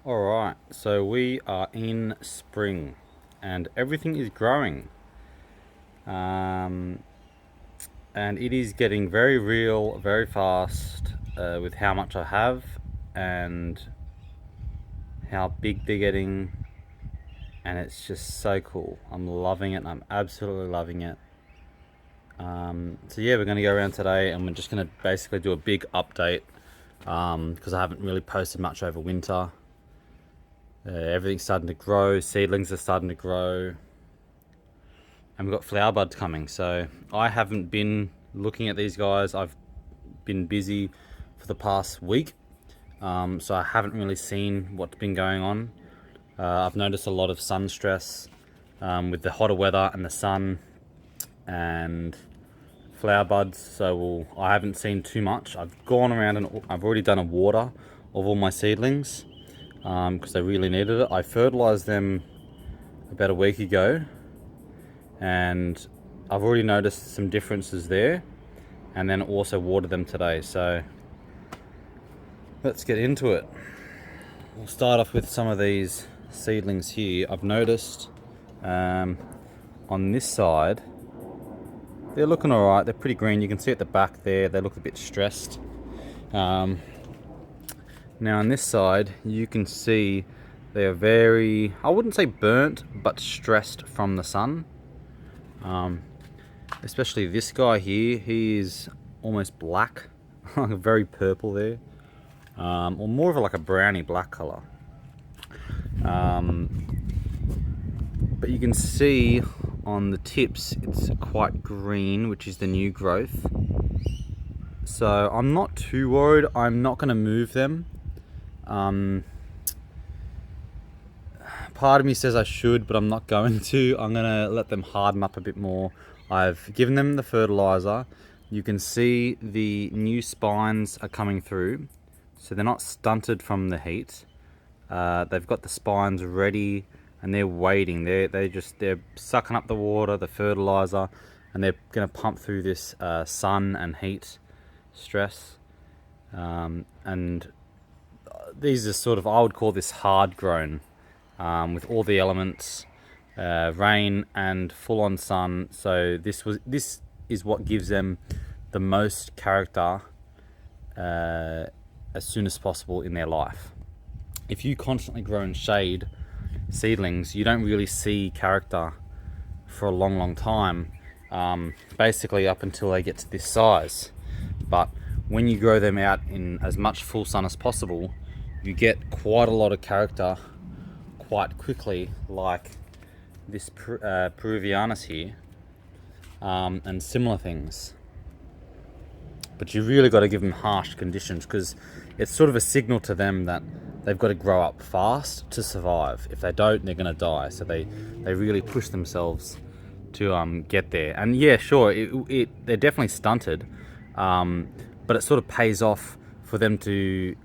Alright, so we are in spring and everything is growing. Um, and it is getting very real, very fast with how much I have and how big they're getting. And it's just so cool. I'm loving it. I'm absolutely loving it. So yeah, we're going to go around today and we're just going to basically do a big update because I haven't really posted much over winter. Everything's starting to grow, seedlings are starting to grow, and we've got flower buds coming. So I haven't been looking at these guys. I've been busy for the past week, so I haven't really seen what's been going on. I've noticed a lot of sun stress with the hotter weather and the sun and flower buds. I haven't seen too much. I've gone around and I've already done a water of all my seedlings because they really needed it. I fertilized them about a week ago and I've already noticed some differences there, and then also watered them today. So let's get into it. We'll start off with some of these seedlings here. I've noticed on this side they're looking all right. They're pretty green. You can see at the back there they look a bit stressed. Now on this side you can see they're very, I wouldn't say burnt, but stressed from the sun. Especially this guy here, he is almost black, very purple there, or more of like a browny black color. But you can see on the tips it's quite green, which is the new growth. So I'm not too worried. I'm not going to move them. Part of me says I should, but I'm not going to. I'm going to let them harden up a bit more. I've given them the fertilizer. You can see the new spines are coming through, so they're not stunted from the heat. They've got the spines ready and they're waiting. They're sucking up the water, the fertilizer, and they're going to pump through this sun and heat stress. And these are sort of, I would call this hard grown, with all the elements, rain and full-on sun. So this is what gives them the most character as soon as possible in their life. If you constantly grow in shade seedlings, you don't really see character for a long time, basically up until they get to this size. But when you grow them out in as much full sun as possible, you get quite a lot of character quite quickly, like this Peruvianus here, and similar things. But you really got to give them harsh conditions, because it's sort of a signal to them that they've got to grow up fast to survive. If they don't, they're going to die. So they really push themselves to get there. And yeah, sure, they're definitely stunted, but it sort of pays off for them to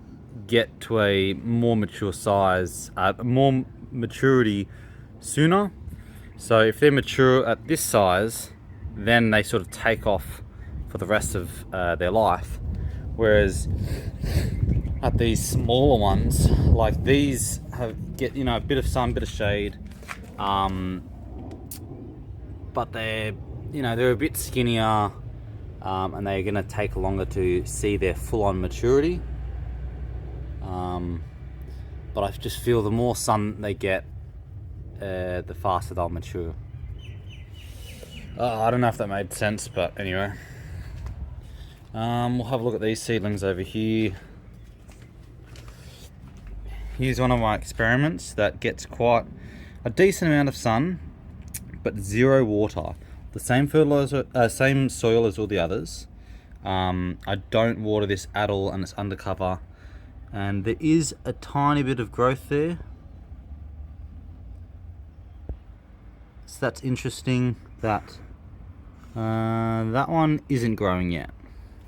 get to a more mature size, more maturity sooner. So if they're mature at this size, then they sort of take off for the rest of their life. Whereas at these smaller ones, like these, get a bit of sun, bit of shade, but they're a bit skinnier, and they're going to take longer to see their full-on maturity. But I just feel the more sun they get, the faster they'll mature. I don't know if that made sense, but anyway. We'll have a look at these seedlings over here. Here's one of my experiments that gets quite a decent amount of sun, but zero water. The same fertilizer, same soil as all the others. I don't water this at all, and it's undercover. And there is a tiny bit of growth there. So that's interesting that that one isn't growing yet.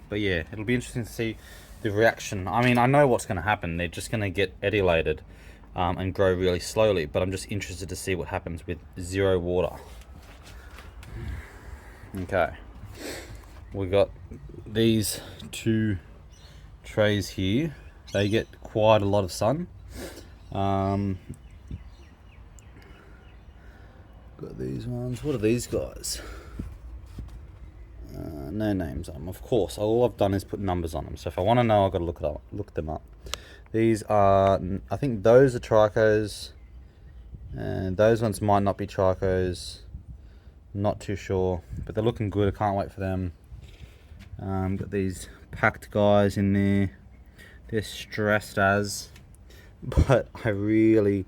But yeah, it'll be interesting to see the reaction. I mean, I know what's going to happen. They're just going to get etiolated and grow really slowly. But I'm just interested to see what happens with zero water. Okay. We got these two trays here. They get quite a lot of sun. Got these ones. What are these guys? No names on them. Of course, all I've done is put numbers on them. So if I want to know, I've got to look them up. These are, I think those are trichos, and those ones might not be trichos. Not too sure, but they're looking good. I can't wait for them. Got these packed guys in there. They're stressed as, but I really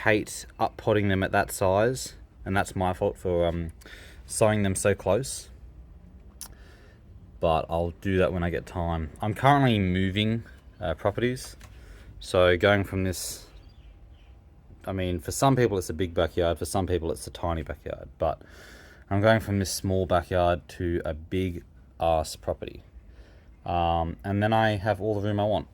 hate up potting them at that size, and that's my fault for sowing them so close. But I'll do that when I get time. I'm currently moving properties, so going from this, I mean, for some people it's a big backyard, for some people it's a tiny backyard, but I'm going from this small backyard to a big ass property, and then I have all the room I want.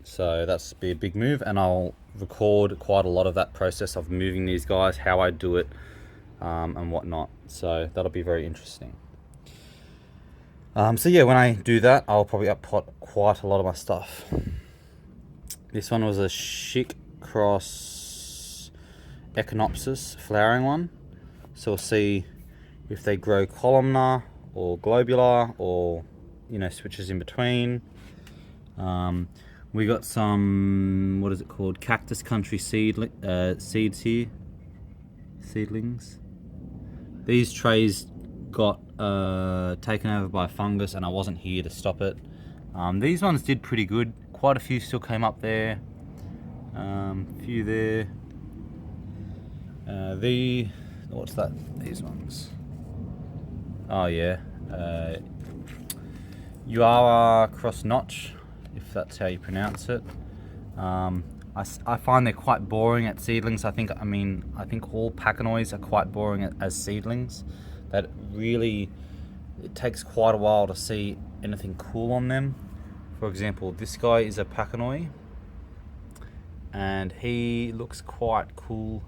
So that's be a big move, and I'll record quite a lot of that process of moving these guys, how I do it, and whatnot. So that'll be very interesting. So yeah, when I do that, I'll probably up pot quite a lot of my stuff. This one was a chic cross echinopsis flowering one. So we'll see if they grow columnar or globular, or switches in between. We got some, what is it called, cactus country seeds here, seedlings. These trays got taken over by fungus, and I wasn't here to stop it. These ones did pretty good. Quite a few still came up there. Few there. What's that? These ones. Oh yeah. Uara cross notch, if that's how you pronounce it. I find they're quite boring at seedlings. I think all pacanoids are quite boring as seedlings. That really, it takes quite a while to see anything cool on them. For example, this guy is a pacanoid, and he looks quite cool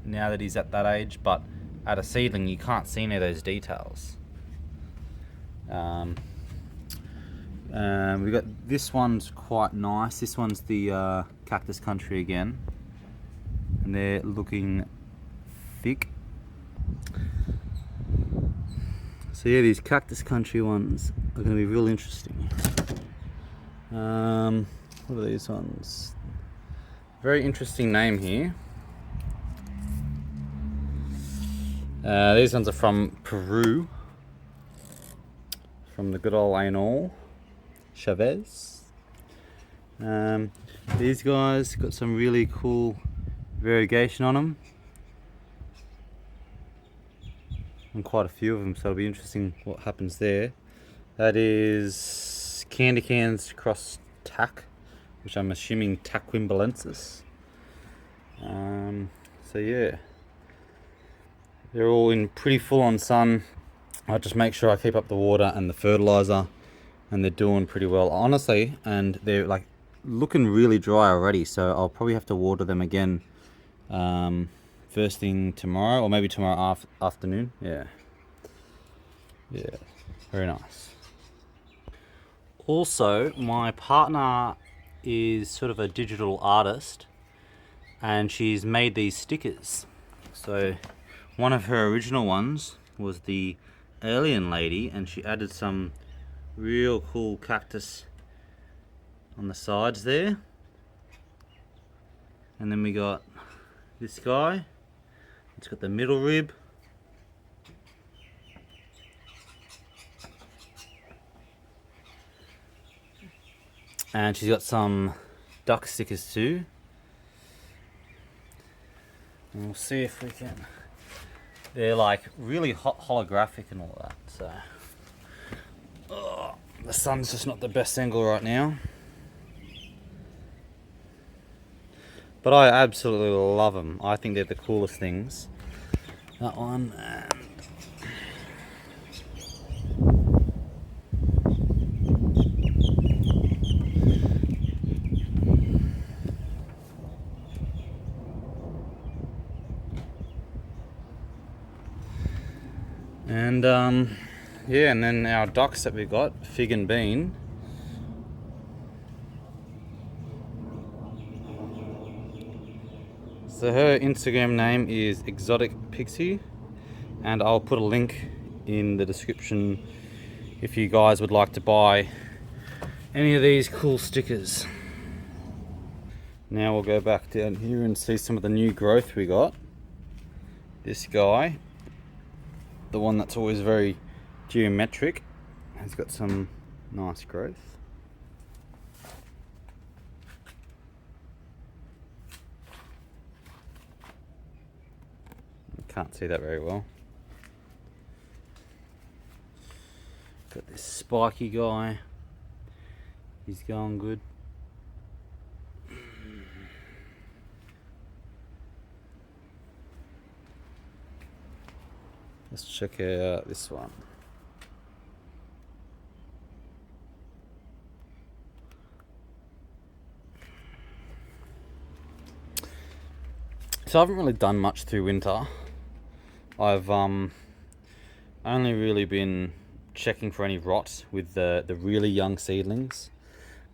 now that he's at that age, but at a seedling you can't see any of those details. We got, this one's quite nice. This one's the cactus country again, and they're looking thick. So yeah, these cactus country ones are going to be real interesting. What are these ones? Very interesting name here. These ones are from Peru, from the good old anal Chavez. These guys got some really cool variegation on them, and quite a few of them, so it'll be interesting what happens there. That is candy cans cross tack, which I'm assuming Taquimbalensis. So yeah, they're all in pretty full on sun. I just make sure I keep up the water and the fertilizer, and they're doing pretty well, honestly, and they're like looking really dry already, so I'll probably have to water them again first thing tomorrow, or maybe tomorrow afternoon. Yeah, very nice. Also, my partner is sort of a digital artist, and she's made these stickers. So one of her original ones was the alien lady, and she added some real cool cactus on the sides there. And then we got this guy. It's got the middle rib. And she's got some duck stickers too. And we'll see if we can. They're like really holographic and all that. So the sun's just not the best angle right now. But I absolutely love them. I think they're the coolest things. That one and yeah, and then our ducks that we got, Fig and Bean. So her Instagram name is Exotic Pixie, and I'll put a link in the description if you guys would like to buy any of these cool stickers. Now we'll go back down here and see some of the new growth we got. This guy, the one that's always very geometric, has got some nice growth. Can't see that very well. Got this spiky guy, he's going good. Let's check out this one. So I haven't really done much through winter. I've only really been checking for any rot with the really young seedlings.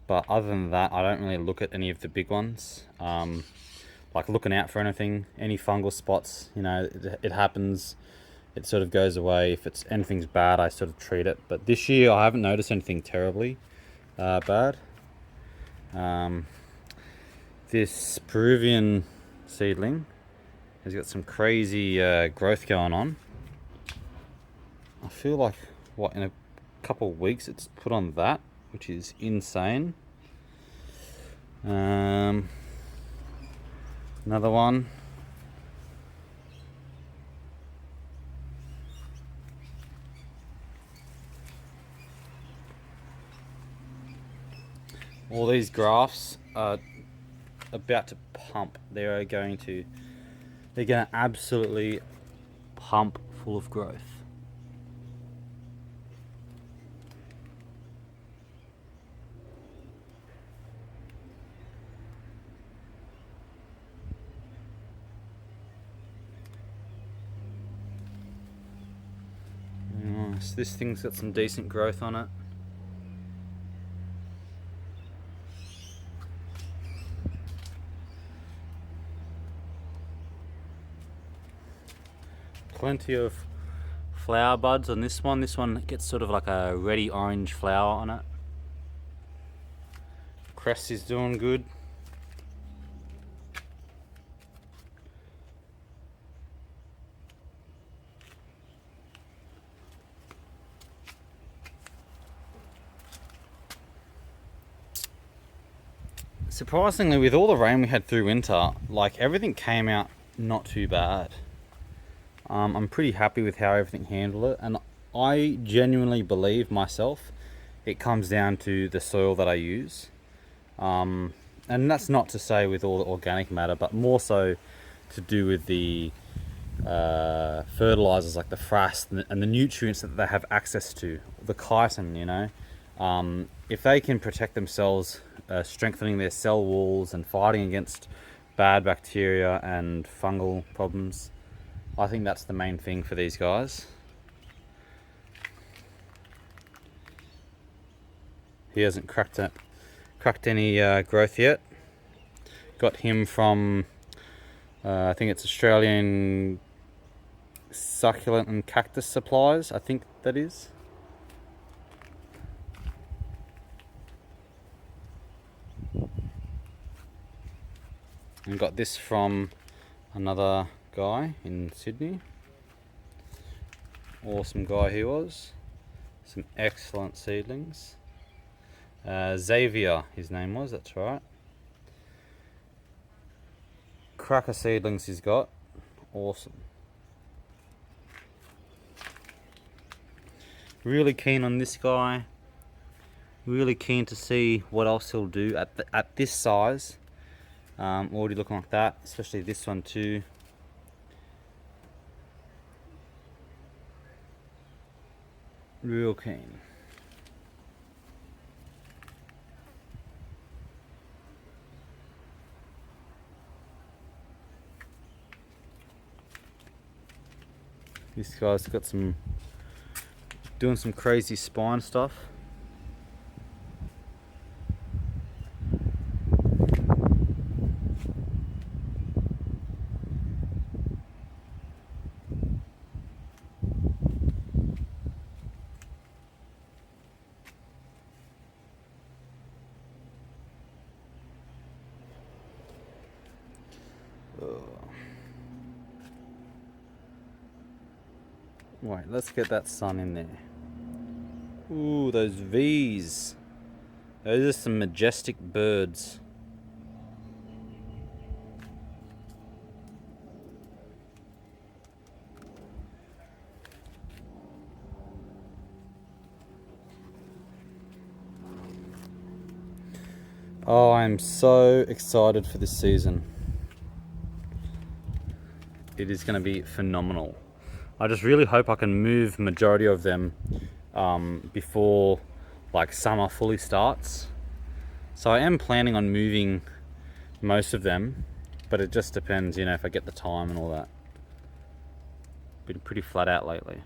But other than that, I don't really look at any of the big ones. Like looking out for anything, any fungal spots, you know, it happens. It sort of goes away. If it's anything's bad, I sort of treat it. But this year, I haven't noticed anything terribly bad. This Peruvian seedling has got some crazy growth going on. I feel like, what, in a couple of weeks it's put on that, which is insane. Another one. All these grafts are about to pump. They're going to absolutely pump full of growth. Nice. This thing's got some decent growth on it. Plenty of flower buds on this one. This one gets sort of like a reddy orange flower on it. Crest is doing good. Surprisingly, with all the rain we had through winter, like everything came out not too bad. I'm pretty happy with how everything handled it, and I genuinely believe myself it comes down to the soil that I use. And that's not to say with all the organic matter, but more so to do with the fertilizers like the frass and the nutrients that they have access to, the chitin, you know. If they can protect themselves, strengthening their cell walls and fighting against bad bacteria and fungal problems, I think that's the main thing for these guys. He hasn't cracked any growth yet. Got him from I think it's Australian Succulent and Cactus Supplies, I think that is. And got this from another guy in Sydney. Awesome guy he was. Some excellent seedlings. Xavier, his name was, that's right. Cracker seedlings he's got. Awesome. Really keen on this guy. Really keen to see what else he'll do at this size. Already looking like that, especially this one too. Real keen. This guy's got doing some crazy spine stuff. Right, let's get that sun in there. Ooh, those V's. Those are some majestic birds. Oh, I'm so excited for this season. It is going to be phenomenal. I just really hope I can move majority of them before like summer fully starts. So I am planning on moving most of them, but it just depends, you know, if I get the time and all that. Been pretty flat out lately.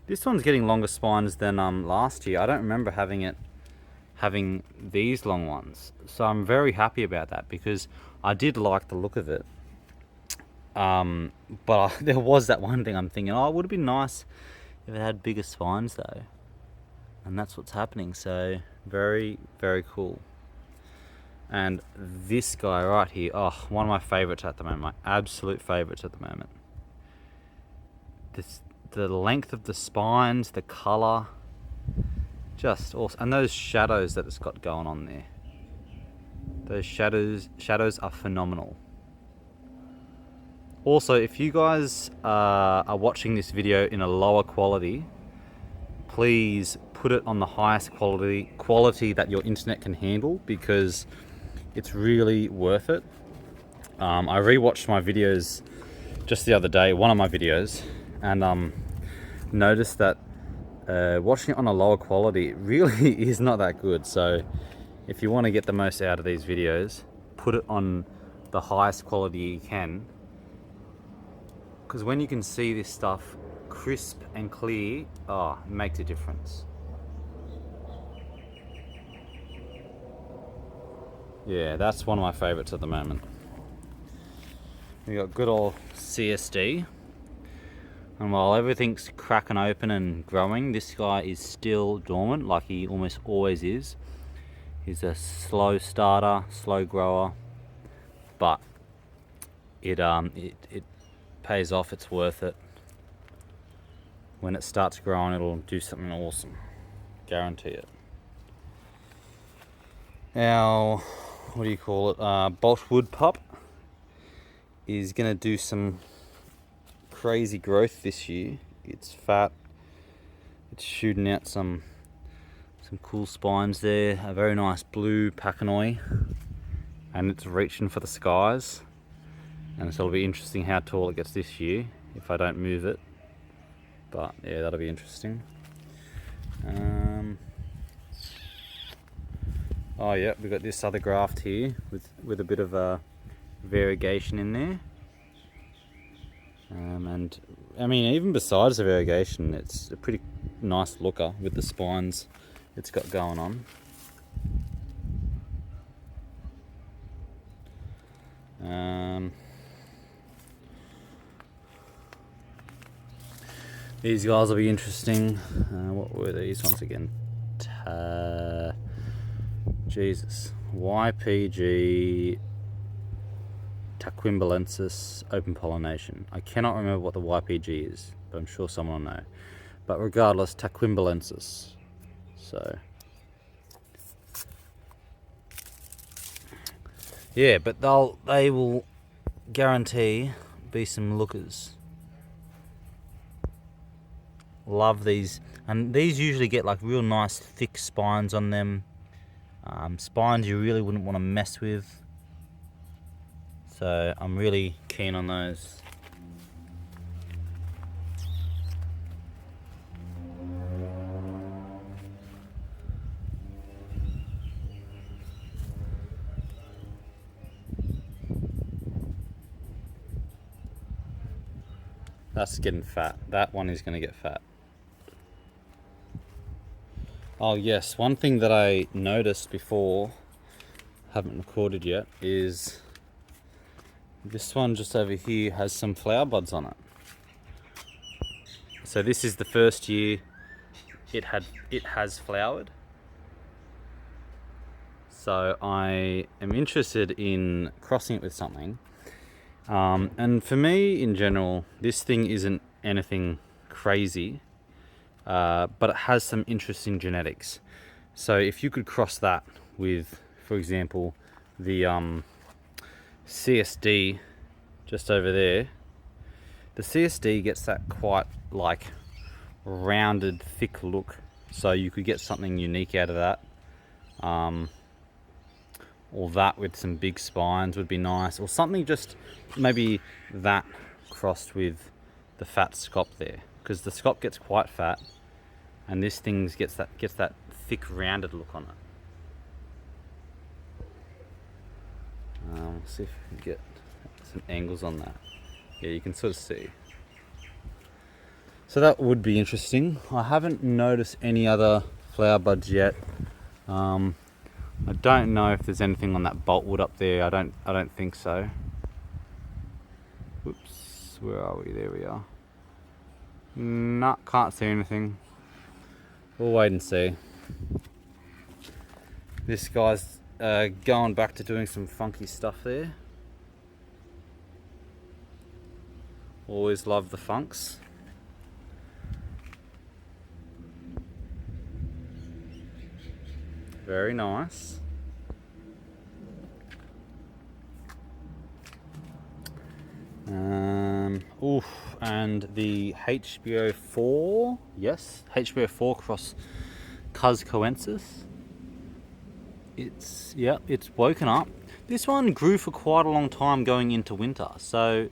This one's getting longer spines than last year. I don't remember having these long ones, so I'm very happy about that because I did like the look of it. But there was that one thing I'm thinking, oh, it would have been nice if it had bigger spines though, and that's what's happening. So very, very cool. And this guy right here, oh, one of my favorites at the moment, my absolute favorites at the moment. The length of the spines, the color, just awesome. And those shadows that it's got going on there. Those shadows are phenomenal. Also, if you guys are watching this video in a lower quality, please put it on the highest quality that your internet can handle, because it's really worth it. I rewatched my videos just the other day, one of my videos, and noticed that watching it on a lower quality really is not that good. So if you want to get the most out of these videos, put it on the highest quality you can, because when you can see this stuff crisp and clear, oh, it makes a difference. Yeah, that's one of my favorites at the moment. We got good old CSD. And while everything's cracking open and growing, this guy is still dormant, like he almost always is. He's a slow starter, slow grower, but it pays off. It's worth it. When it starts growing, it'll do something awesome. Guarantee it. Our, what do you call it? Boltwood pup is gonna do some crazy growth this year. It's fat. It's shooting out some cool spines there. A very nice blue Pacanoi, and it's reaching for the skies. And so it'll be interesting how tall it gets this year if I don't move it. But yeah, that'll be interesting. Oh yeah, we've got this other graft here with a bit of variegation in there. And I mean, even besides the variegation, it's a pretty nice looker with the spines it's got going on. These guys will be interesting. What were these ones again? Jesus. YPG Taquimbalensis open pollination. I cannot remember what the YPG is, but I'm sure someone will know. But regardless, Taquimbalensis. So yeah, but they will guarantee be some lookers. Love these, and these usually get like real nice thick spines on them. Spines you really wouldn't want to mess with. So I'm really keen on those. That's getting fat. That one is going to get fat. Oh yes, one thing that I noticed before, haven't recorded yet, is this one just over here has some flower buds on it. So this is the first year it has flowered. So I am interested in crossing it with something. And for me, in general, this thing isn't anything crazy, but it has some interesting genetics. So if you could cross that with, for example, the CSD just over there, the CSD gets that quite like rounded, thick look. So you could get something unique out of that. Or that with some big spines would be nice, or something just maybe that crossed with the fat scop there, because the scop gets quite fat, and this thing gets that thick rounded look on it. See if we can get some angles on that. Yeah, you can sort of see. So that would be interesting. I haven't noticed any other flower buds yet. I don't know if there's anything on that boltwood up there. I don't think so. Whoops, where are we? There we are. Nah, can't see anything. We'll wait and see. This guy's going back to doing some funky stuff there. Always love the funks. Very nice. And the HBO4, yes, HBO4 cross Cuscoensis. It's woken up. This one grew for quite a long time going into winter, so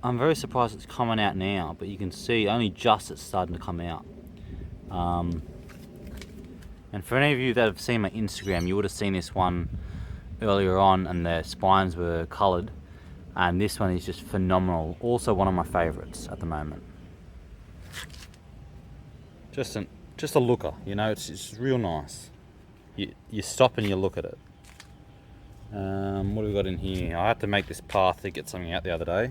I'm very surprised it's coming out now, but you can see only just it's starting to come out. And for any of you that have seen my Instagram, you would have seen this one earlier on and the spines were coloured. And this one is just phenomenal. Also one of my favourites at the moment. Just a looker, you know, it's real nice. You stop and you look at it. What have we got in here? I had to make this path to get something out the other day,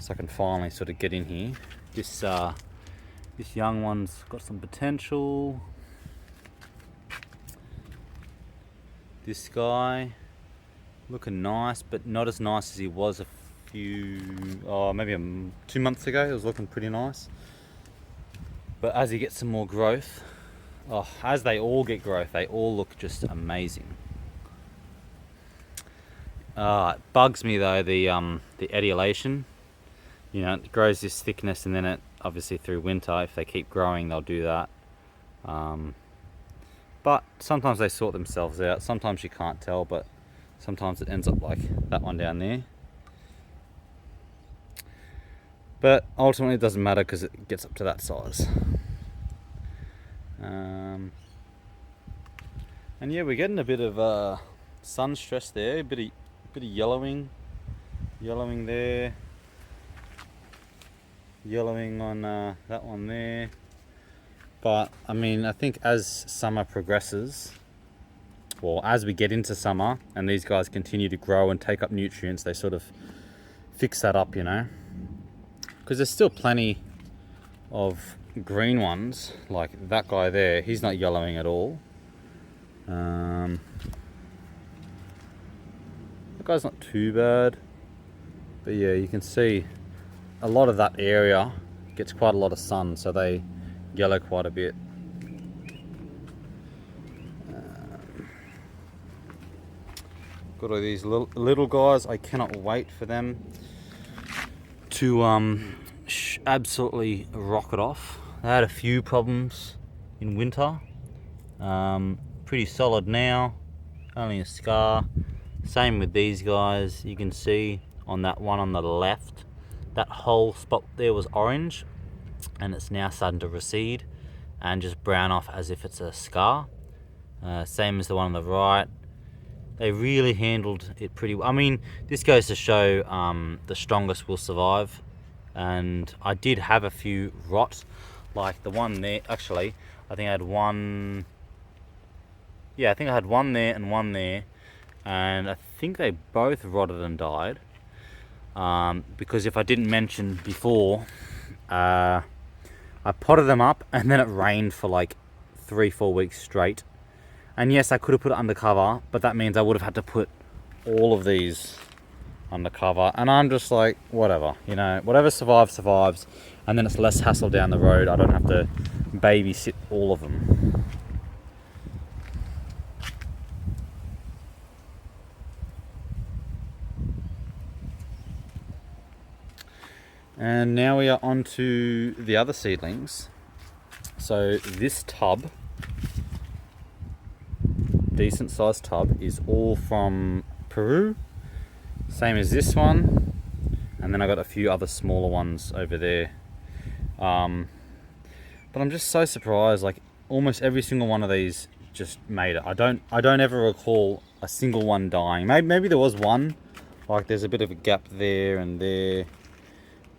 so I can finally sort of get in here. This young one's got some potential. This guy looking nice, but not as nice as he was a few, maybe 2 months ago. It was looking pretty nice. But as he gets some more growth, as they all get growth, they all look just amazing. It bugs me though, the etiolation. You know, it grows this thickness, and then it obviously through winter, if they keep growing, they'll do that. But sometimes they sort themselves out. Sometimes you can't tell, but sometimes it ends up like that one down there. But ultimately it doesn't matter because it gets up to that size. And yeah, we're getting a bit of sun stress there, a bit of yellowing there, yellowing on that one there. But I mean, I think as summer progresses, or as we get into summer and these guys continue to grow and take up nutrients, they sort of fix that up, you know, because there's still plenty of green ones, like that guy there. He's not yellowing at all. That guy's not too bad, but yeah, you can see a lot of that area gets quite a lot of sun, so they yellow quite a bit. Got all these little guys. I cannot wait for them to absolutely rock it off. They had a few problems in winter. Pretty solid now, only a scar. Same with these guys. You can see on that one on the left, that whole spot there was orange, and it's now starting to recede and just brown off as if it's a scar. Same as the one on the right. They really handled it pretty well. I mean, this goes to show the strongest will survive. And I did have a few rot, like the one there. Actually, I think I had one. Yeah, I think I had one there and one there, and I think they both rotted and died. Because if I didn't mention before, I potted them up and then it rained for like 3-4 weeks straight. And yes, I could have put it under cover, but that means I would have had to put all of these undercover, and I'm just like, whatever, you know, whatever survives, survives, and then it's less hassle down the road. I don't have to babysit all of them. And now we are on to the other seedlings. So this tub, decent sized tub, is all from Peru, same as this one, and then I got a few other smaller ones over there. But I'm just so surprised, like almost every single one of these just made it. I don't ever recall a single one dying. Maybe there was one, like there's a bit of a gap there and there,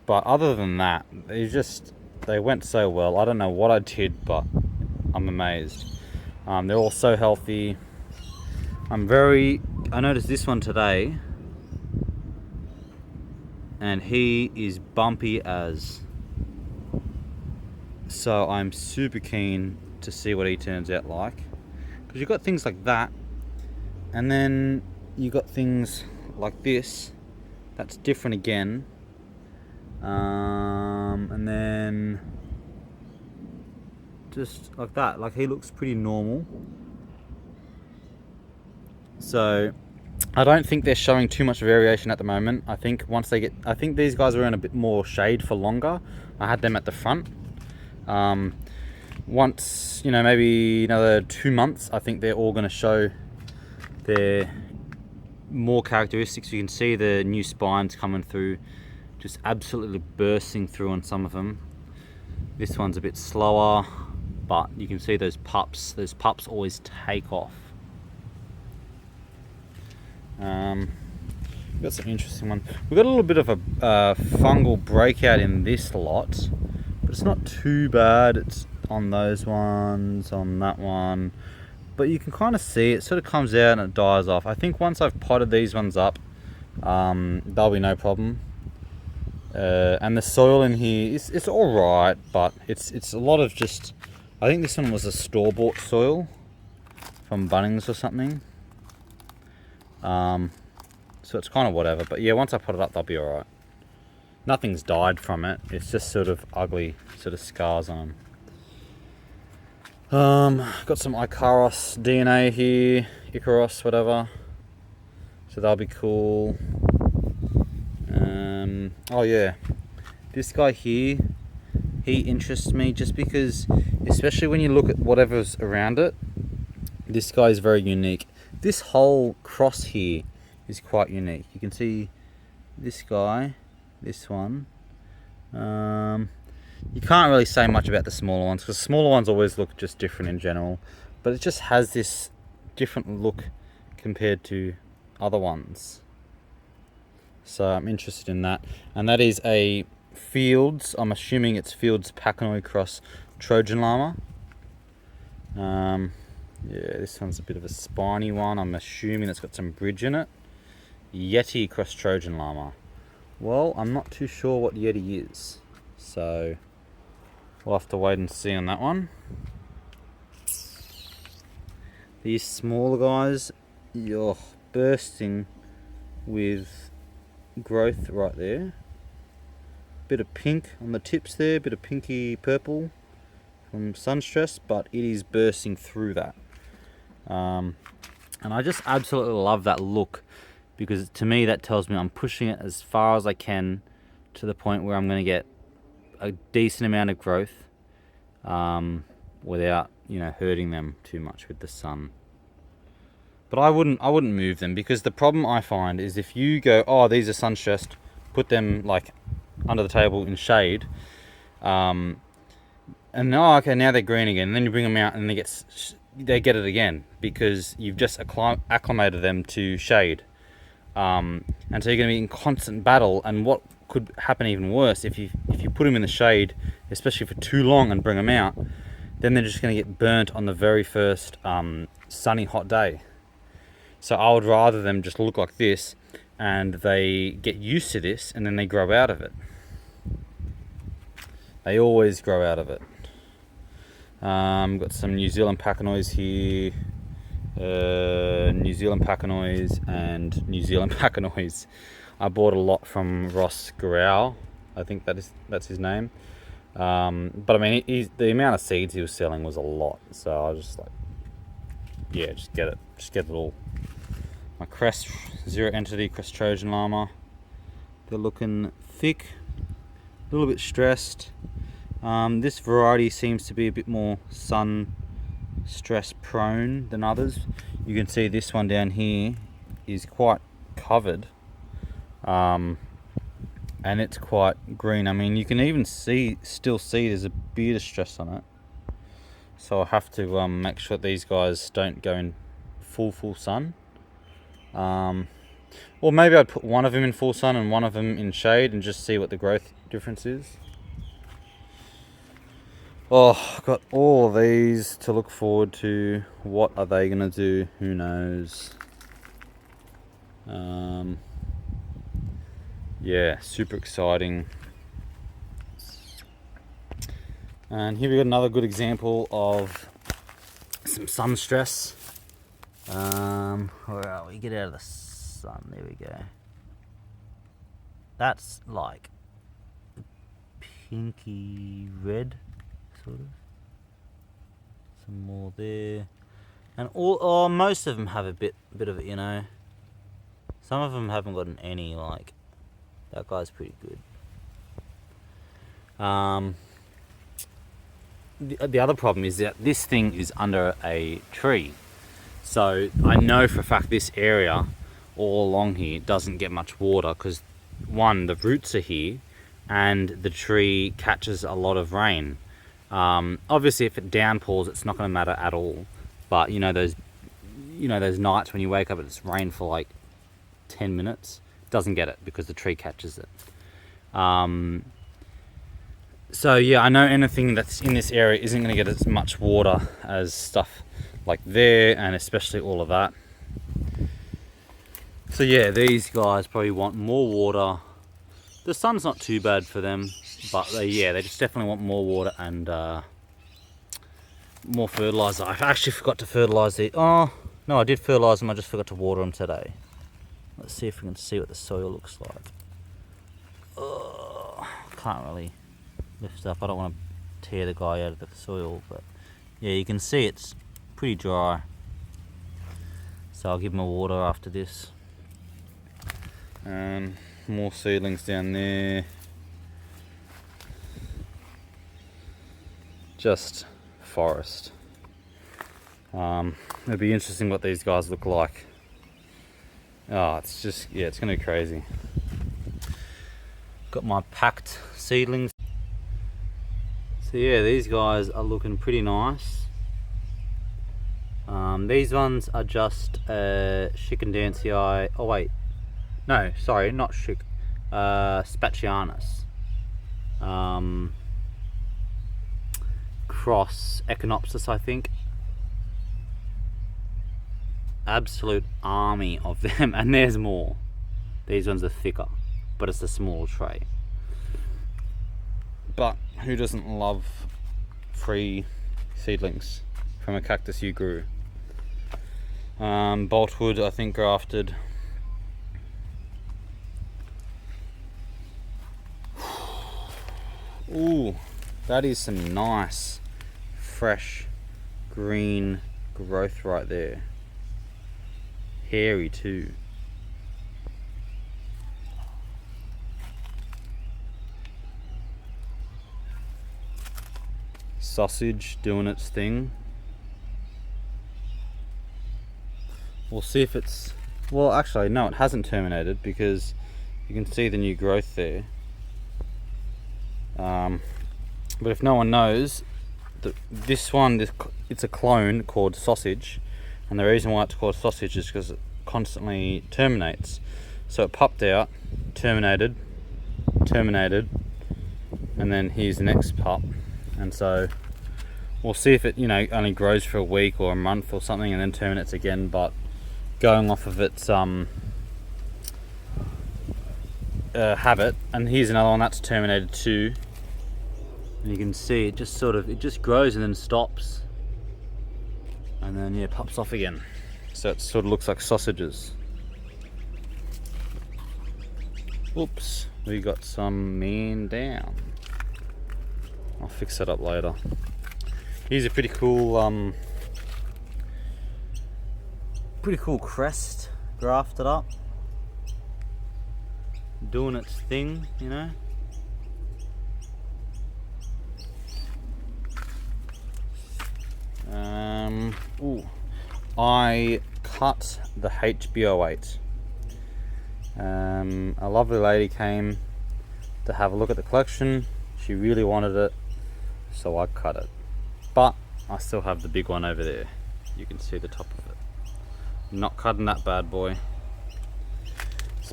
but other than that, they went so well. I don't know what I did, but I'm amazed. They're all so healthy. I noticed this one today, and he is bumpy as. So I'm super keen to see what he turns out like. Because you've got things like that, and then you got things like this, that's different again. And then just like that, like he looks pretty normal. So I don't think they're showing too much variation at the moment. I think I think these guys are in a bit more shade for longer. I had them at the front. Once, you know, maybe another 2 months, I think they're all going to show their more characteristics. You can see the new spines coming through, just absolutely bursting through on some of them. This one's a bit slower, but you can see those pups always take off. We've got some interesting ones. We've got a little bit of a fungal breakout in this lot, but it's not too bad. It's on those ones, on that one, but you can kind of see it sort of comes out and it dies off. I think once I've potted these ones up, they'll be no problem. And the soil in here it's all right, but it's a lot of just, I think this one was a store-bought soil from Bunnings or something. So it's kind of whatever, but yeah, once I put it up, they'll be all right. Nothing's died from it. It's just sort of ugly, sort of scars on them. Got some Icaros DNA here, Icaros, whatever. So that'll be cool. Oh yeah, this guy here, he interests me just because, especially when you look at whatever's around it, this guy is very unique. This whole cross here is quite unique. You can see this guy, this one. You can't really say much about the smaller ones because smaller ones always look just different in general, but it just has this different look compared to other ones. So I'm interested in that, and that is a Fields. I'm assuming it's Fields Pacanoid cross Trojan llama. Yeah, this one's a bit of a spiny one. I'm assuming it's got some bridge in it. Yeti cross Trojan llama. Well, I'm not too sure what Yeti is, so we'll have to wait and see on that one. These smaller guys, you're bursting with growth right there. Bit of pink on the tips there, bit of pinky purple from sun stress, but it is bursting through that. And I just absolutely love that look, because to me that tells me I'm pushing it as far as I can to the point where I'm going to get a decent amount of growth without, you know, hurting them too much with the sun. But I wouldn't move them, because the problem I find is if you go, oh, these are sun stressed, put them like under the table in shade, and oh, okay, now they're green again, and then you bring them out and they get it again, because you've just acclimated them to shade. And so you're going to be in constant battle, and what could happen even worse if you put them in the shade, especially for too long, and bring them out, then they're just going to get burnt on the very first sunny hot day. So I would rather them just look like this and they get used to this, and then they grow out of it. They always grow out of it. Got some New Zealand Pacanoids here, New Zealand Pacanois and New Zealand Pacanois. I bought a lot from Ross Grau, I think that's his name. But I mean, the amount of seeds he was selling was a lot, so I was just like, yeah, just get it all. My crest, zero entity crest Trojan llama. They're looking thick, a little bit stressed. This variety seems to be a bit more sun stress prone than others. You can see this one down here is quite covered, and it's quite green. I mean, you can even still see there's a bit of stress on it, so I'll have to make sure these guys don't go in full sun. Or maybe I'd put one of them in full sun and one of them in shade and just see what the growth difference is. Oh, I've got all of these to look forward to. What are they gonna do? Who knows? Yeah, super exciting. And here we got another good example of some sun stress. Where are we? Get out of the sun. There we go. That's like pinky red, sort of. Some more there, and most of them have a bit of it, you know. Some of them haven't gotten any. Like that guy's pretty good. The other problem is that this thing is under a tree. So I know for a fact this area all along here doesn't get much water because, one, the roots are here and the tree catches a lot of rain. Obviously if it downpours it's not going to matter at all, but you know those nights when you wake up and it's rained for like 10 minutes, it doesn't get it because the tree catches it. So yeah, I know anything that's in this area isn't going to get as much water as stuff like there, and especially all of that. So yeah, these guys probably want more water. The sun's not too bad for them, but they just definitely want more water and more fertilizer. I actually forgot to fertilize these. Oh no, I did fertilize them, I just forgot to water them today. Let's see if we can see what the soil looks like. Can't really lift up, I don't want to tear the guy out of the soil, but yeah, you can see it's pretty dry, so I'll give him a water after this. More seedlings down there, just forest. It'll be interesting what these guys look like. Oh, it's just, yeah, it's gonna be crazy. Got my packed seedlings. So yeah, these guys are looking pretty nice. These ones are just Chicondantii. Oh wait, no, sorry, not Spacianus. Cross Echinopsis, I think. Absolute army of them, and there's more. These ones are thicker, but it's a small tray. But who doesn't love free seedlings from a cactus you grew? Boltwood, I think, grafted. Ooh, that is some nice, fresh, green growth right there. Hairy too. Sausage doing its thing. We'll see if it's, well actually no, it hasn't terminated because you can see the new growth there. But if no one knows, it's a clone called Sausage, and the reason why it's called Sausage is because it constantly terminates. So it popped out, terminated, and then here's the next pup. And so we'll see if it, only grows for a week or a month or something and then terminates again. But going off of its habit, and here's another one that's terminated too. And you can see it just grows and then stops, and then yeah, pops off again. So it sort of looks like sausages. Oops, we got some man down. I'll fix that up later. Here's a pretty cool crest, grafted up, doing its thing, you know. Ooh, I cut the HBO8. A lovely lady came to have a look at the collection. She really wanted it, so I cut it. But I still have the big one over there. You can see the top of it. I'm not cutting that bad boy.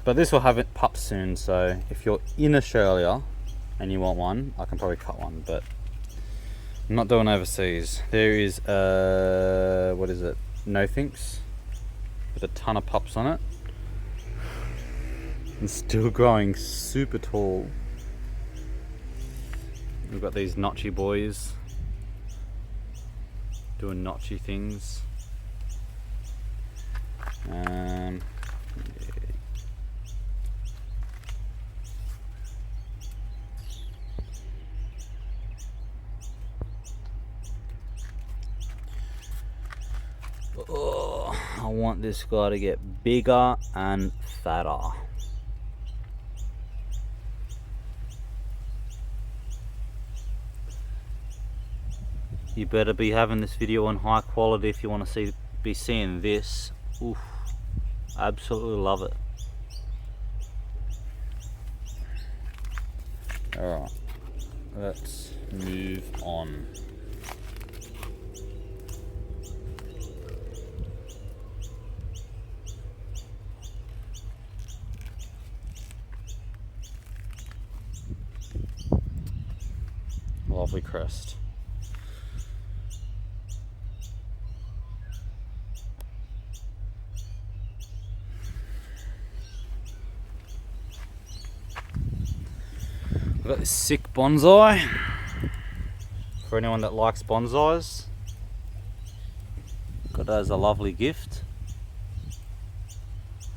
But this will have it pups soon, so if you're in Australia and you want one, I can probably cut one, but I'm not doing overseas. There is what is it? No Thinks with a ton of pups on it. And still growing super tall. We've got these notchy boys doing notchy things. Yeah. Oh, I want this guy to get bigger and fatter. You better be having this video on high quality if you want to be seeing this. Oof, absolutely love it. Alright, let's move on. Lovely crest. I've got this sick bonsai. For anyone that likes bonsais, got it as a lovely gift.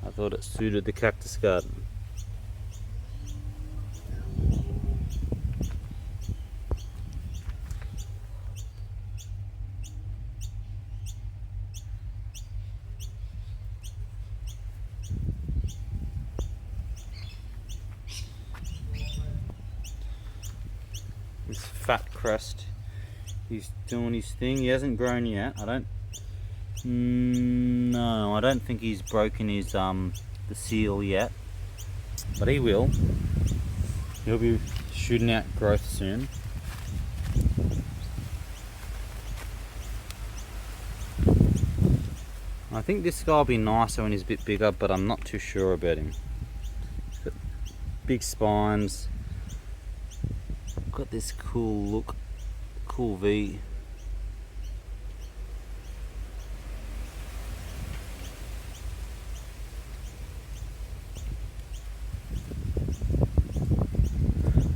I thought it suited the cactus garden. This fat crest, he's doing his thing. He hasn't grown yet. I don't think he's broken his the seal yet, but he will. He'll be shooting out growth soon. I think this guy will be nicer when he's a bit bigger, but I'm not too sure about him. He's got big spines. Got this cool look, cool V.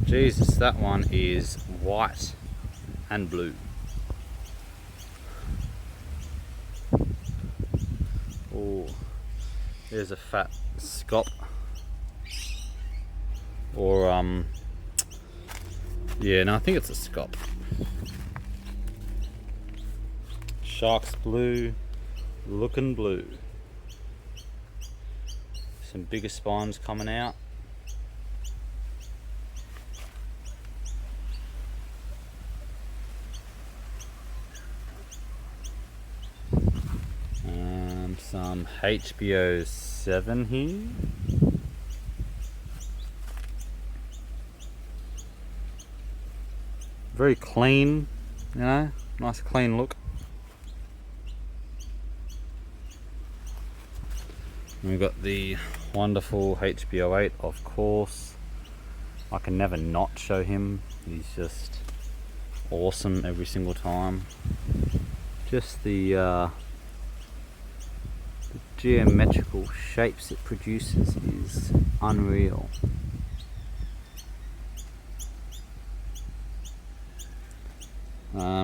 Jesus, that one is white and blue. Oh, there's a fat scop. Or yeah, no, I think it's a scop. Shark's blue, looking blue. Some bigger spines coming out. Some HBO 7 here. Very clean, you know, nice clean look. And we've got the wonderful HBO8, of course. I can never not show him. He's just awesome every single time. Just the geometrical shapes it produces is unreal.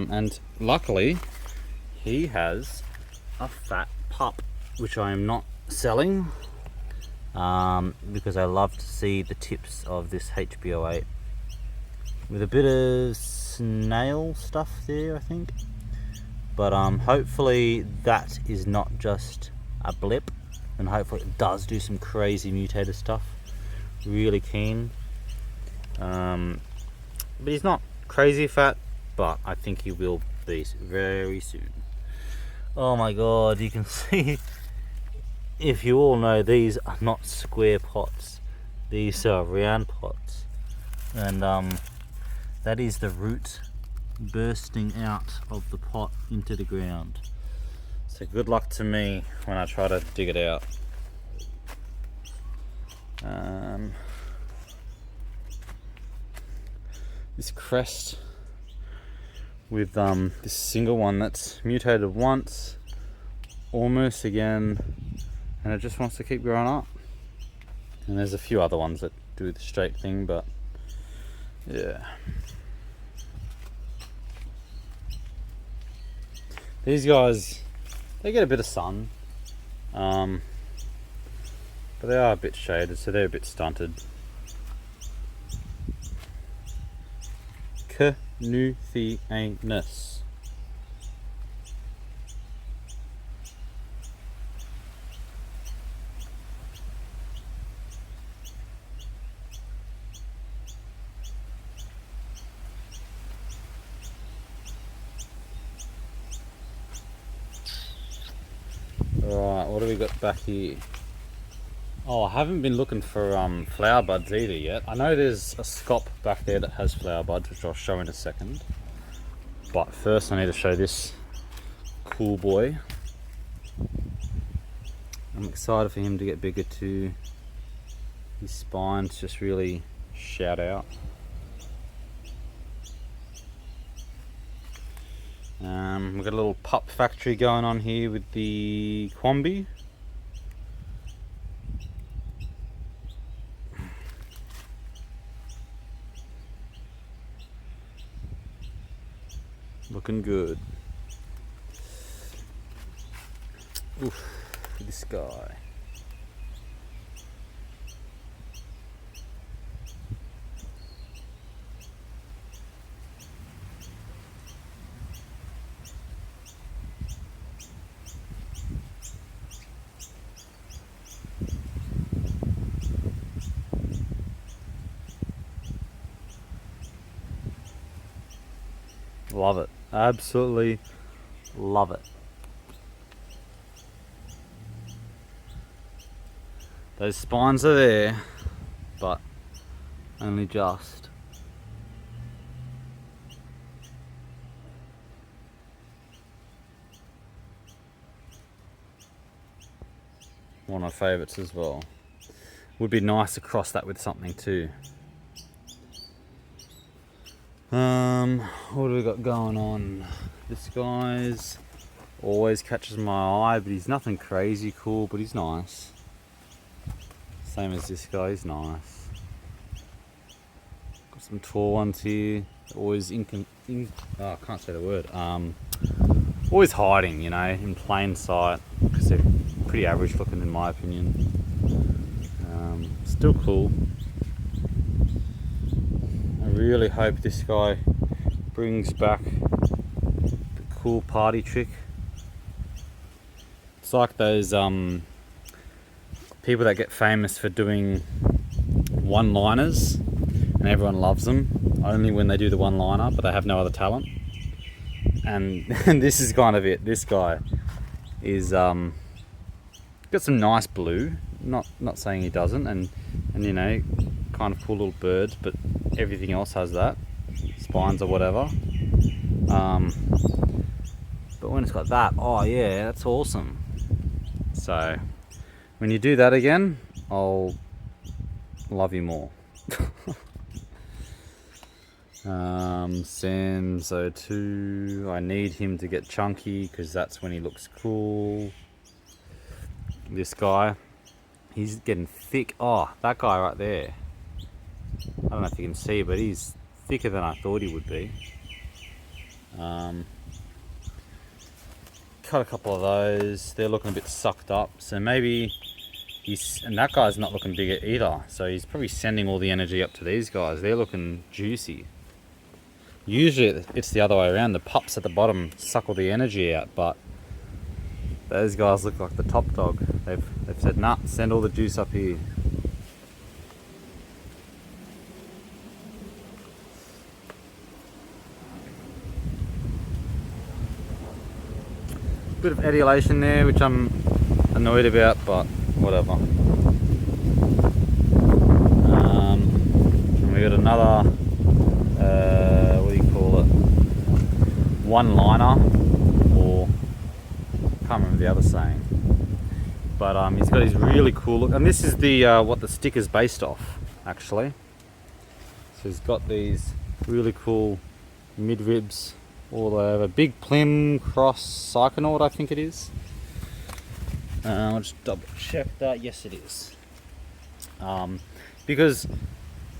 And luckily he has a fat pup which I am not selling, because I love to see the tips of this HBO8 with a bit of snail stuff there, I think. But hopefully that is not just a blip, and hopefully it does do some crazy mutated stuff. Really keen. But he's not crazy fat, but I think he will be very soon. Oh my god, you can see, if you all know, these are not square pots, these are round pots, and that is the root bursting out of the pot into the ground. So good luck to me when I try to dig it out. This crest with this single one that's mutated once, almost again, and it just wants to keep growing up. And there's a few other ones that do the straight thing, but yeah. These guys, they get a bit of sun, but they are a bit shaded, so they're a bit stunted. Canuthianus. Alright, what do we got back here? Oh, I haven't been looking for flower buds either yet. I know there's a scop back there that has flower buds, which I'll show in a second. But first I need to show this cool boy. I'm excited for him to get bigger too. His spines just really shout out. We've got a little pup factory going on here with the Quambi. Looking good. Oof, this guy. Love it. Absolutely love it. Those spines are there, but only just. One of my favourites as well. Would be nice to cross that with something too. What do we got going on? This guy's always catches my eye, but he's nothing crazy cool, but he's nice. Same as this guy, he's nice. Got some tall ones here. Always I can't say the word. Always hiding, you know, in plain sight, because they're pretty average looking in my opinion. Still cool. I really hope this guy brings back the cool party trick. It's like those people that get famous for doing one-liners and everyone loves them only when they do the one-liner, but they have no other talent. And this is kind of it. This guy is got some nice blue, not saying he doesn't, and you know, kind of cool little birds, but everything else has that, spines or whatever. But when it's got that, oh yeah, that's awesome. So when you do that again, I'll love you more. Senzo 2, I need him to get chunky because that's when he looks cool. This guy, he's getting thick. Oh, that guy right there, I don't know if you can see, but he's thicker than I thought he would be. cut a couple of those. They're looking a bit sucked up, so maybe and that guy's not looking big either, so he's probably sending all the energy up to these guys. They're looking juicy. Usually it's the other way around. The pups at the bottom suck all the energy out, but those guys look like the top dog. They've said, nah, send all the juice up here. Bit of etiolation there, which I'm annoyed about, but whatever. We got another, what do you call it? One liner, or can't remember the other saying. But he's got his really cool look, and this is the what the sticker's based off, actually. So he's got these really cool mid ribs all the way over. Big Plim Cross Psychonaut, I think it is. I'll just double check that. Yes, it is. Because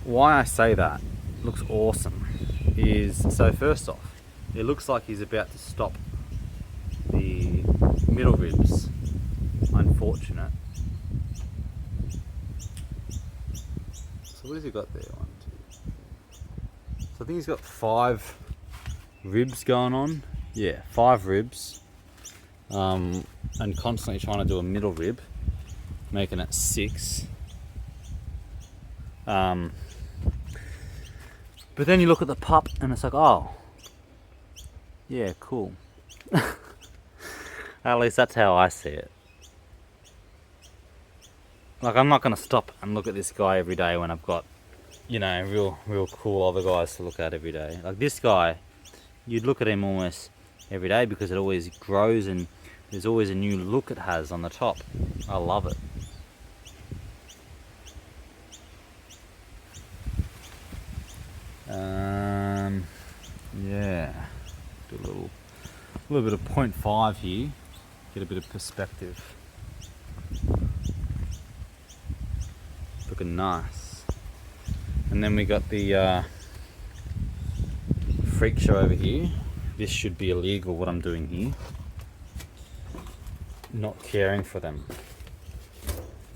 why I say that looks awesome is, so first off, it looks like he's about to stop the middle ribs. Unfortunate. So what has he got there? 1, 2. So I think he's got 5 ribs going on. Yeah, 5 ribs. And constantly trying to do a middle rib, making it 6. But then you look at the pup and it's like, oh, yeah, cool. At least that's how I see it. Like, I'm not going to stop and look at this guy every day when I've got, you know, real cool other guys to look at every day. Like this guy, you'd look at him almost every day because it always grows and there's always a new look it has on the top. I love it. Yeah, do a little bit of 0.5 here, get a bit of perspective. Looking nice. And then we got the freak show over here. This should be illegal, what I'm doing here. Not caring for them.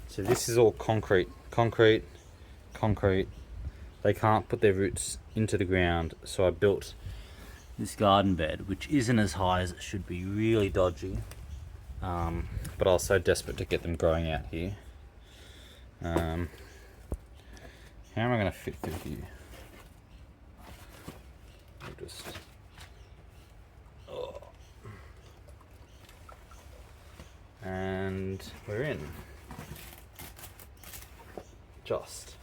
So this is all concrete. They can't put their roots into the ground, so I built this garden bed, which isn't as high as it should be, really dodgy. But I was so desperate to get them growing out here. How am I going to fit through here? I'll just... Oh. And we're in. Just.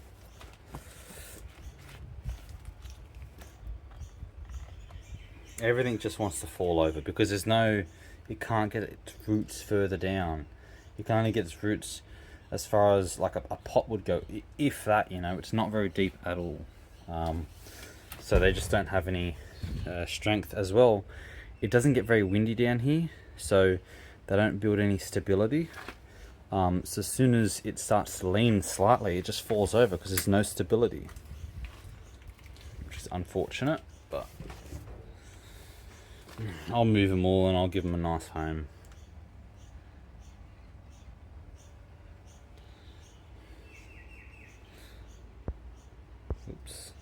Everything just wants to fall over because there's no, it can't get its roots further down. It can only get its roots as far as like a pot would go, if that, you know. It's not very deep at all. So they just don't have any strength as well. It doesn't get very windy down here, so they don't build any stability. So as soon as it starts to lean slightly, it just falls over because there's no stability, which is unfortunate, but I'll move them all and I'll give them a nice home. Oops.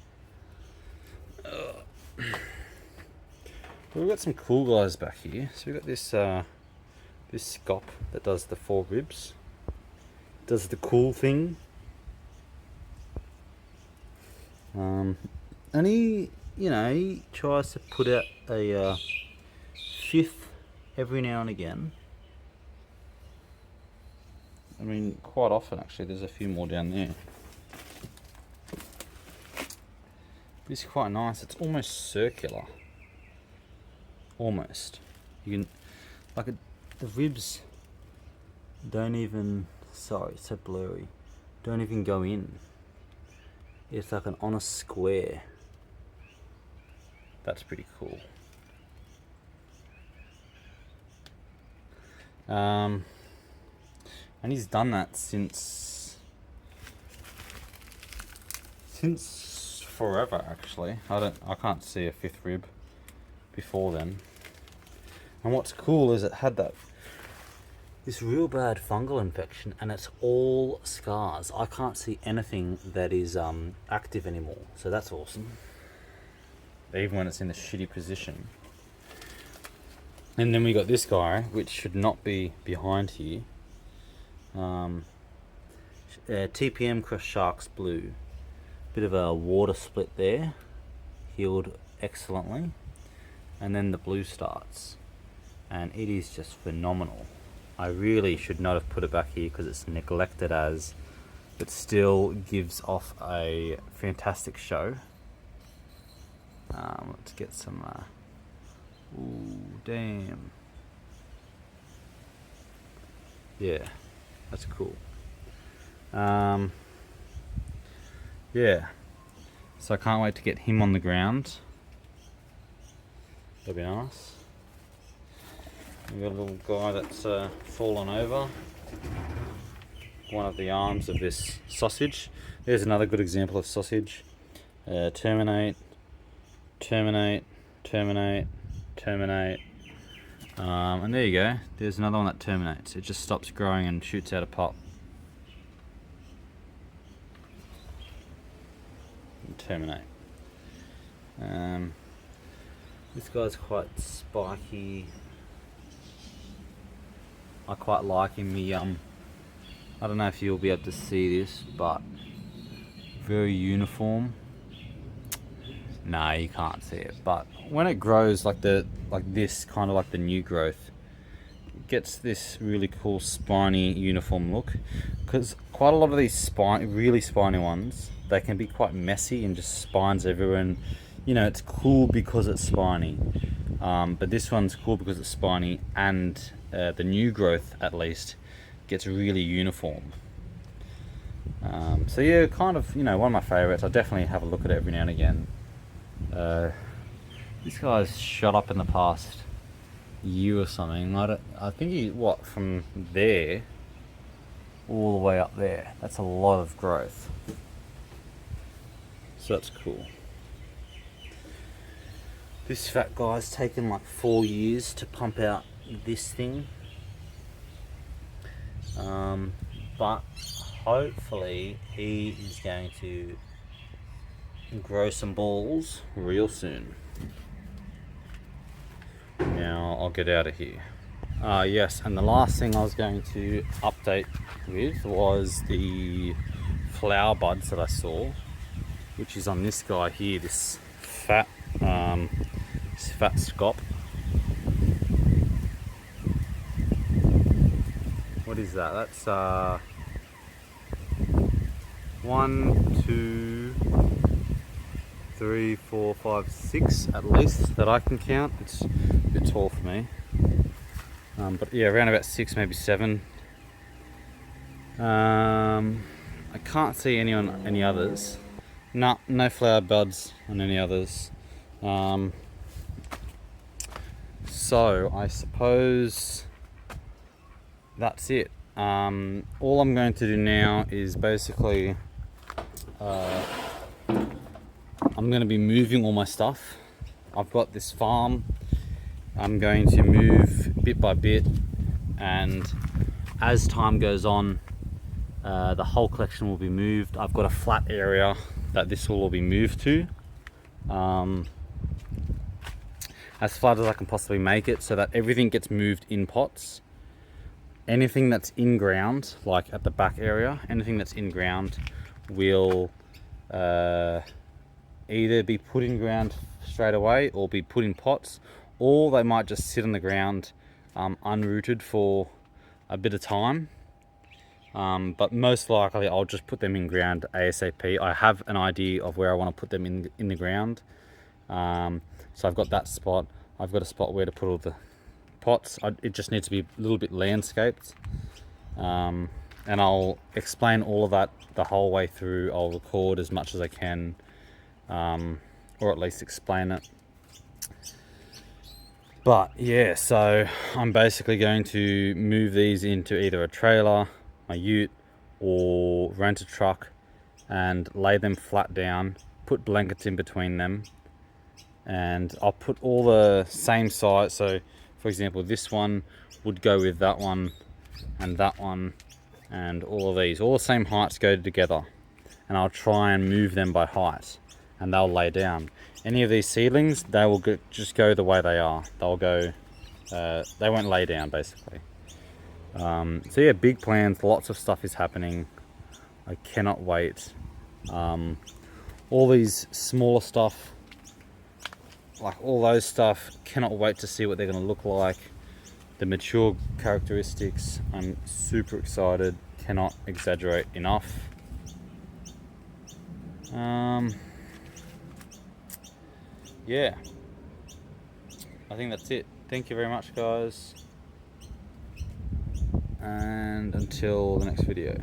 We've got some cool guys back here. So we've got this this scop that does the 4 ribs. Does the cool thing. And he, you know, he tries to put out a 5th every now and again. I mean, quite often actually. There's a few more down there. But it's quite nice. It's almost circular. Almost. You can, like, the ribs don't even, sorry, it's so blurry, don't even go in. It's like an honest square. That's pretty cool. And he's done that since forever, actually. I can't see a 5th rib before then. And what's cool is it had this real bad fungal infection, and it's all scars. I can't see anything that is active anymore, so that's awesome. Even when it's in a shitty position. And then we got this guy, which should not be behind here. TPM crushed sharks blue. Bit of a water split there, healed excellently. And then the blue starts, and it is just phenomenal. I really should not have put it back here because it's neglected as, but still gives off a fantastic show. Let's get some, ooh, damn. Yeah, that's cool. Yeah, so I can't wait to get him on the ground. That'll be nice. We've got a little guy that's fallen over one of the arms of this sausage. There's another good example of sausage. Terminate, terminate, terminate, terminate. And there you go. There's another one that terminates. It just stops growing and shoots out a pop. And terminate. This guy's quite spiky. I quite like him. I don't know if you'll be able to see this, but very uniform. No, you can't see it. But when it grows like this, kind of like the new growth, it gets this really cool spiny uniform look. Because quite a lot of these really spiny ones, they can be quite messy and just spines everywhere. And you know, it's cool because it's spiny. But this one's cool because it's spiny, and the new growth at least gets really uniform. So yeah, kind of, you know, one of my favorites. I definitely have a look at it every now and again. This guy's shot up in the past year or something. I think he, from there all the way up there. That's a lot of growth. So that's cool. This fat guy's taken like 4 years to pump out this thing. But hopefully he is going to grow some balls real soon. Now I'll get out of here. Yes, and the last thing I was going to update with was the flower buds that I saw, which is on this guy here, this fat scop. What is that? That's 1, 2, 3, 4, 5, 6 at least that I can count. It's a bit tall for me, but yeah, around about 6, maybe 7. I can't see any on any others. No flower buds on any others. So I suppose that's it. All I'm going to do now is basically I'm going to be moving all my stuff. I've got this farm. I'm going to move bit by bit, and as time goes on, the whole collection will be moved. I've got a flat area that this will all be moved to, as flat as I can possibly make it, so that everything gets moved in pots. Anything that's in ground, like at the back area, anything that's in ground will either be put in ground straight away or be put in pots, or they might just sit on the ground unrooted for a bit of time. But most likely I'll just put them in ground ASAP. I have an idea of where I want to put them in the ground. So I've got that spot. I've got a spot where to put all the pots. It just needs to be a little bit landscaped. And I'll explain all of that the whole way through. I'll record as much as I can, or at least explain it. But yeah, so I'm basically going to move these into either a trailer, my ute, or rent a truck and lay them flat down, put blankets in between them, and I'll put all the same size. So For example, this one would go with that one and that one, and all of these, all the same heights go together, and I'll try and move them by height, and they'll lay down. Any of these seedlings, they will just go the way they are. They'll go, they won't lay down basically. So yeah, big plans, lots of stuff is happening. I cannot wait. All these smaller stuff, like all those stuff, cannot wait to see what they're going to look like. The mature characteristics, I'm super excited, cannot exaggerate enough. Yeah, I think that's it. Thank you very much, guys, and until the next video.